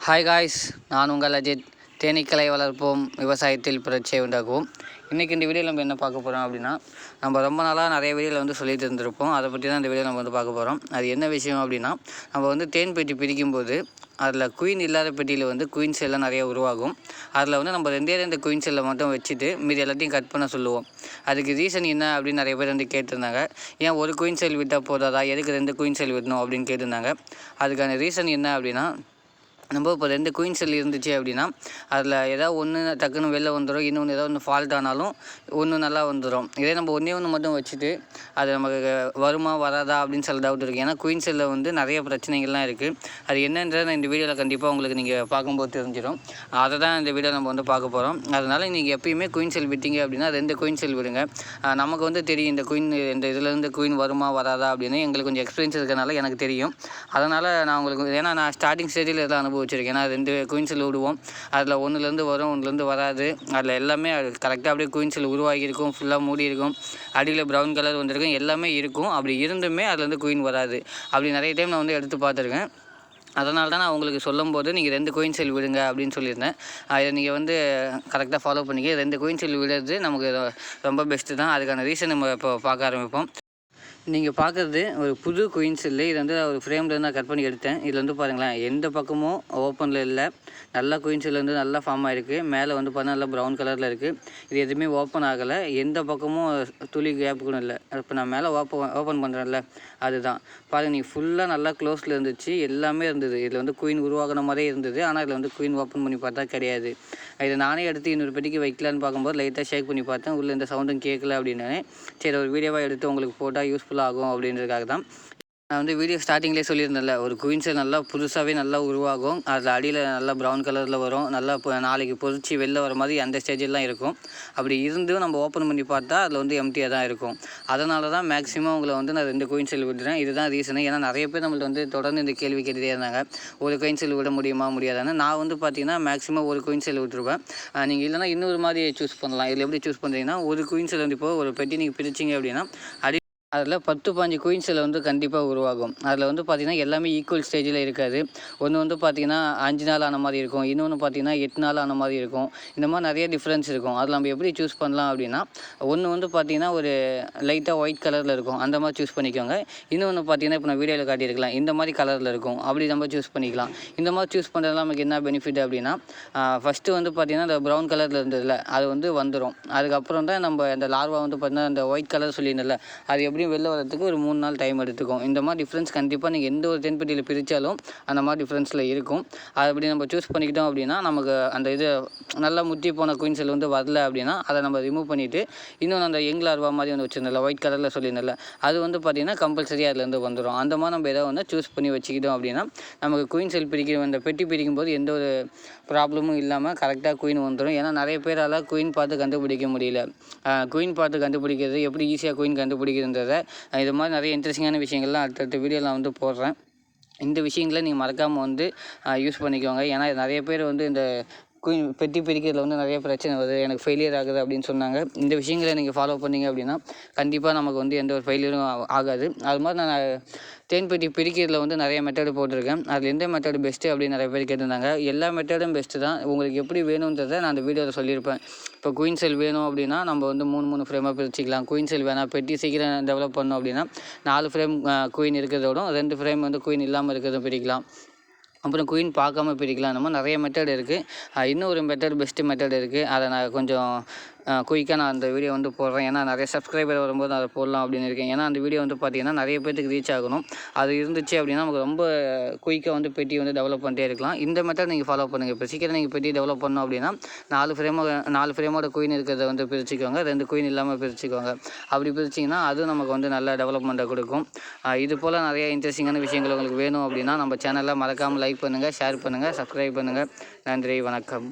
Hi guys, நான் உங்கள் அஜித். தேனீக்களை வளர்ப்போம், விவசாயத்தில் புரட்சியை உண்டாக்குவோம். இன்றைக்கி இந்த வீடியோவில் நம்ம என்ன பார்க்க போகிறோம் அப்படின்னா, நம்ம ரொம்ப நாளாக நிறைய வீடியோவில் வந்து சொல்லிட்டு இருந்திருப்போம். அதை பற்றி தான் இந்த வீடியோ நம்ம வந்து பார்க்க போகிறோம். அது என்ன விஷயம் அப்படின்னா, நம்ம வந்து தேன் பெட்டி பிரிக்கும்போது அதில் குயின் இல்லாத பெட்டியில் வந்து குயின்ஸ் எல்லாம் நிறைய உருவாகும். அதில் வந்து நம்ம ரெண்டு குயின் செல்லை மட்டும் வச்சுட்டு மீதி எல்லாத்தையும் கட் பண்ண சொல்லுவோம். அதுக்கு ரீசன் என்ன அப்படின்னு நிறைய பேர் வந்து கேட்டிருந்தாங்க. ஏன் ஒரு குயின் செல் விட்டால் போதாதா, எதுக்கு 2 குயின் செல் விடணும் அப்படின்னு கேட்டிருந்தாங்க. அதுக்கான ரீசன் என்ன அப்படின்னா, நம்ம இப்போ 2 குயின் செல் இருந்துச்சு அப்படின்னா அதில் ஏதாவது ஒன்று டக்குன்னு வெளில வந்துடும், இன்னொன்று ஏதாவது ஒன்று ஃபால்ட் ஆனாலும் ஒன்று நல்லா வந்துடும். இதே நம்ம ஒன்று மட்டும் வச்சுட்டு அது நமக்கு வருமா வராதா அப்படின்னு சில டவுட் இருக்குது. ஏன்னா குயின் செல்லில் வந்து நிறைய பிரச்சனைகள்லாம் இருக்குது. அது என்னன்றதை நான் இந்த வீடியோவில் கண்டிப்பாக உங்களுக்கு நீங்கள் பார்க்கும்போது தெரிஞ்சிடும். அதை தான் இந்த வீடியோ நம்ம வந்து பார்க்க போகிறோம். அதனால் நீங்கள் எப்பயுமே குயின் செல் விட்டீங்க அப்படின்னா 2 குயின் செல் விடுங்க. நமக்கு வந்து தெரியும் இந்த இதுலேருந்து குயின் வருமா வராதா அப்படின்னு. எங்களுக்கு கொஞ்சம் எக்ஸ்பீரியன்ஸ் இருக்கிறதுனால எனக்கு தெரியும். அதனால் நான் உங்களுக்கு, ஏன்னா நான் ஸ்டார்டிங் ஸ்டேஜில் எல்லாம் அனுபவிச்சிருக்கேன். ஏன்னா 2 குயின் செல் விடுவோம், அதில் ஒன்றுலேருந்து வரும், ஒன்றுலேருந்து வராது. அதில் எல்லாமே கரெக்டாக அப்படியே குயின் செல் உருவாகியிருக்கும், ஃபுல்லாக மூடி இருக்கும், அடியில் ப்ரௌன் கலர் வந்திருக்கும், எல்லாமே இருக்கும். அப்படி இருந்துமே அதுலேருந்து குயின் வராது. அப்படி நிறைய டைம் நான் வந்து எடுத்து பார்த்துருக்கேன். அதனால தான் நான் உங்களுக்கு சொல்லும்போது நீங்கள் 2 குயின் செல் விடுங்க அப்படின்னு சொல்லியிருந்தேன். இதை நீங்கள் வந்து கரெக்டாக ஃபாலோ பண்ணிக்க. 2 குயின் செல் விடுறது நமக்கு ரொம்ப பெஸ்ட்டு தான். அதுக்கான ரீசன் நம்ம இப்போ பார்க்க ஆரம்பிப்போம். நீங்கள் பார்க்குறது ஒரு புது குயின் செல்லு. இது வந்து ஒரு ஃப்ரேம்லேருந்து நான் கட் பண்ணி எடுத்தேன். இதில் வந்து பாருங்களேன், எந்த பக்கமும் ஓப்பனில் இல்லை. நல்லா குயின் செல் வந்து நல்லா ஃபார்ம் ஆகிருக்கு. மேலே வந்து பார்த்தா நல்லா ப்ரௌன் கலரில் இருக்குது. இது எதுவுமே ஓப்பன் ஆகலை. எந்த பக்கமும் துளி கேப் கூட இல்லை. இப்போ நான் மேலே ஓப்பன் பண்ணுறேன்ல, அதுதான் பாருங்கள். நீங்கள் ஃபுல்லாக நல்லா க்ளோஸில் இருந்துச்சு, எல்லாமே இருந்தது. இதில் வந்து குயின் உருவாகின மாதிரியே இருந்தது. ஆனால் இதில் வந்து குயின் ஓப்பன் பண்ணி பார்த்தா கிடையாது. இதை நானே எடுத்து இன்னொரு பெட்டிக்கு வைக்கலான்னு பார்க்கும்போது லைட்டாக ஷேக் பண்ணி பார்த்தேன். உள்ளே இந்த சவுண்டும் கேட்கல அப்படின்னு. சரி, ஒரு வீடியோவாக எடுத்து உங்களுக்கு போட்டால் யூஸ்ஃபுல்லாக ஆகும் அப்படின்றதுக்காக தான். நான் வந்து வீடியோ ஸ்டார்டிங்லேயே சொல்லியிருந்தேன்ல, ஒரு குயின் செல் நல்லா புதுசாகவே நல்லா உருவாகும். அதில் அடியில் நல்லா ப்ரௌன் கலரில் வரும். நல்லா இப்போ நாளைக்கு பொறிச்சு வெளில வர மாதிரி அந்த ஸ்டேஜெல்லாம் இருக்கும். அப்படி இருந்தும் நம்ம ஓப்பன் பண்ணி பார்த்தா அதில் வந்து எம்டியாக தான் இருக்கும். அதனால தான் மேக்ஸிமம் உங்களை வந்து நான் 2 குயின் செல் விடுறேன். இதுதான் ரீசனு. ஏன்னா நிறைய பேர் நம்மள்ட்ட வந்து தொடர்ந்து இந்த கேள்வி கேட்டுகிட்டே இருந்தாங்க, ஒரு குயின் செல் விட முடியுமா முடியாதான்னு. நான் வந்து பார்த்தீங்கன்னா மேக்ஸிமம் ஒரு குயின் செல் விட்டுருவேன். நீங்கள் இல்லைனா இன்னொரு மாதிரி சூஸ் பண்ணலாம். இதில் எப்படி சூஸ் பண்ணுறீங்கன்னா, ஒரு குயின் செல் வந்து இப்போ ஒரு பெட்டி நீங்கள் பிரிச்சிங்க அப்படின்னா அதில் 10-15 குயின் செல் வந்து கண்டிப்பாக உருவாகும். அதில் வந்து பார்த்திங்கன்னா எல்லாமே ஈக்குவல் ஸ்டேஜில் இருக்காது. ஒன்று வந்து பார்த்திங்கன்னா 5 நாள் ஆன மாதிரி இருக்கும், இன்னொன்று பார்த்திங்கன்னா 8 நாள் ஆன மாதிரி இருக்கும். இந்த மாதிரி நிறைய டிஃப்ரென்ஸ் இருக்கும். அதில் நம்ம எப்படி சூஸ் பண்ணலாம் அப்படின்னா, ஒன்று வந்து பார்த்திங்கன்னா ஒரு லைட்டாக ஒயிட் கலரில் இருக்கும், அந்த மாதிரி சூஸ் பண்ணிக்கோங்க. இன்னொன்று பார்த்திங்கன்னா இப்போ நான் வீடியோவில் காட்டியிருக்கலாம், இந்த மாதிரி கலரில் இருக்கும், அப்படி நம்ம சூஸ் பண்ணிக்கலாம். இந்த மாதிரி சூஸ் பண்ணுறதுல நமக்கு என்ன பெனிஃபிட் அப்படின்னா, ஃபஸ்ட்டு வந்து பார்த்திங்கன்னா இந்த ப்ரௌன் கலரில் இருந்ததில்ல, அது வந்து வந்துடும். அதுக்கப்புறம் தான் நம்ம அந்த லார்வா வந்து பார்த்திங்கன்னா இந்த ஒயிட் கலர் சொல்லியிருந்ததில்ல, அது எப்படி வெளில வரதுக்கு ஒரு 3 நாள் டைம் எடுத்துக்கும். இந்த மாதிரி டிஃப்ரென்ஸ் கண்டிப்பாக நீங்கள் எந்த ஒரு தென்பெட்டியில் பிரித்தாலும் அந்த மாதிரி டிஃப்ரென்ஸில் இருக்கும். அது அப்படி நம்ம சூஸ் பண்ணிக்கிட்டோம் அப்படின்னா, நமக்கு அந்த இது நல்லா முத்தி போன குயின் செல் வந்து வரல அப்படின்னா அதை நம்ம ரிமூவ் பண்ணிவிட்டு, இன்னொன்று அந்த யங் லார்வா மாதிரி வந்து வச்சுருந்தல ஒயிட் கலரில் சொல்லியிருந்தல, அது வந்து பார்த்திங்கன்னா கம்பல்சரி அதுலேருந்து வந்துடும். அந்த மாதிரி நம்ம எதாவது வந்து சூஸ் பண்ணி வச்சுக்கிட்டோம் அப்படின்னா நமக்கு குயின் செல் அந்த பெட்டி பிரிக்கும்போது எந்த ஒரு ப்ராப்ளமும் இல்லாமல் கரெக்டாக குயின் வந்துடும். ஏன்னா நிறைய பேரால் குயின் பார்த்து கண்டுபிடிக்க முடியல. குயின் பார்த்து கண்டுபிடிக்கிறது எப்படி ஈஸியாக குயின் கண்டுபிடிக்கிறதுன்றத, இது மாதிரி நிறைய இன்ட்ரெஸ்டிங்கான விஷயங்கள்லாம் அடுத்தடுத்த வீடியோவில் நான் வந்து போடுறேன். இந்த விஷயங்களை நீங்கள் மறக்காமல் வந்து யூஸ் பண்ணிக்கோங்க. ஏன்னா நிறைய பேர் வந்து இந்த குயின் பெட்டி பிரிக்கிறதுல வந்து நிறைய பிரச்சனை வருது, எனக்கு ஃபெயிலியர் ஆகுது அப்படின்னு சொன்னாங்க. இந்த விஷயங்களை நீங்கள் ஃபாலோ பண்ணிங்க அப்படின்னா கண்டிப்பாக நமக்கு வந்து எந்த ஒரு ஃபெயிலியரும் ஆகாது. அது மாதிரி நான் தேன் பெட்டி பிரிக்கிறதுல வந்து நிறைய மெத்தடு போட்டிருக்கேன். அதில் எந்த மெத்தடு பெஸ்ட்டு அப்படின்னு நிறைய பேர் கேட்டிருந்தாங்க. எல்லா மெத்தடும் பெஸ்ட்டு தான். உங்களுக்கு எப்படி வேணுன்றதை நான் அந்த வீடியோவில் சொல்லியிருப்பேன். இப்போ குயின் செல் வேணும் அப்படின்னா நம்ம வந்து 3 ஃப்ரேமாக பிரிச்சுக்கலாம். குயின் செல் வேணாம், பெட்டி சீக்கிரம் டெவலப் பண்ணோம் அப்படின்னா 4 ஃப்ரேம் குயின் இருக்கிறதோடும் 2 ஃப்ரேம் வந்து குயின் இல்லாமல் இருக்கிறதும் பிரிக்கலாம். அப்புறம் குயின் பார்க்காம பிரிக்கலாம். அந்த மாதிரி நிறைய மெத்தட் இருக்குது. இன்னும் ஒரு மெத்தட் பெஸ்ட்டு மெத்தட் இருக்குது. அதை நான் கொஞ்சம் குயிக்காக நான் அந்த வீடியோ வந்து போடுறேன். ஏன்னா நிறைய சப்ஸ்கிரைபர் வரும்போது அதை போடலாம் அப்படின்னு இருக்கேன். ஏன்னா அந்த வீடியோ வந்து பார்த்திங்கன்னா நிறைய பேருக்கு ரீச் ஆகணும். அது இருந்துச்சு அப்படின்னா நமக்கு ரொம்ப குயிக்காக வந்து பெட்டி வந்து டெவலப் பண்ணிட்டே இருக்கலாம். இந்த மெத்தட் நீங்கள் ஃபாலோ பண்ணுங்கள். இப்போ சீக்கிரம் நீங்கள் பெட்டி டெவலப் பண்ணணும் அப்படின்னா 4 ஃப்ரேமோட குயின் இருக்கிறத வந்து பிரிச்சுக்கோங்க, 2 குயின் இல்லாமல் பிரிச்சுக்கோங்க. அப்படி பிரிச்சிங்கன்னா அது நமக்கு வந்து நல்ல டெவலப்மெண்ட்டை கொடுக்கும். இது போல் நிறைய இன்ட்ரெஸ்டிங்கான விஷயங்கள் உங்களுக்கு வேணும் அப்படின்னா நம்ம சேனலில் மறக்காமல் லைக் பண்ணுங்கள், ஷேர் பண்ணுங்கள், சப்ஸ்கிரைப் பண்ணுங்கள். நன்றி, வணக்கம்.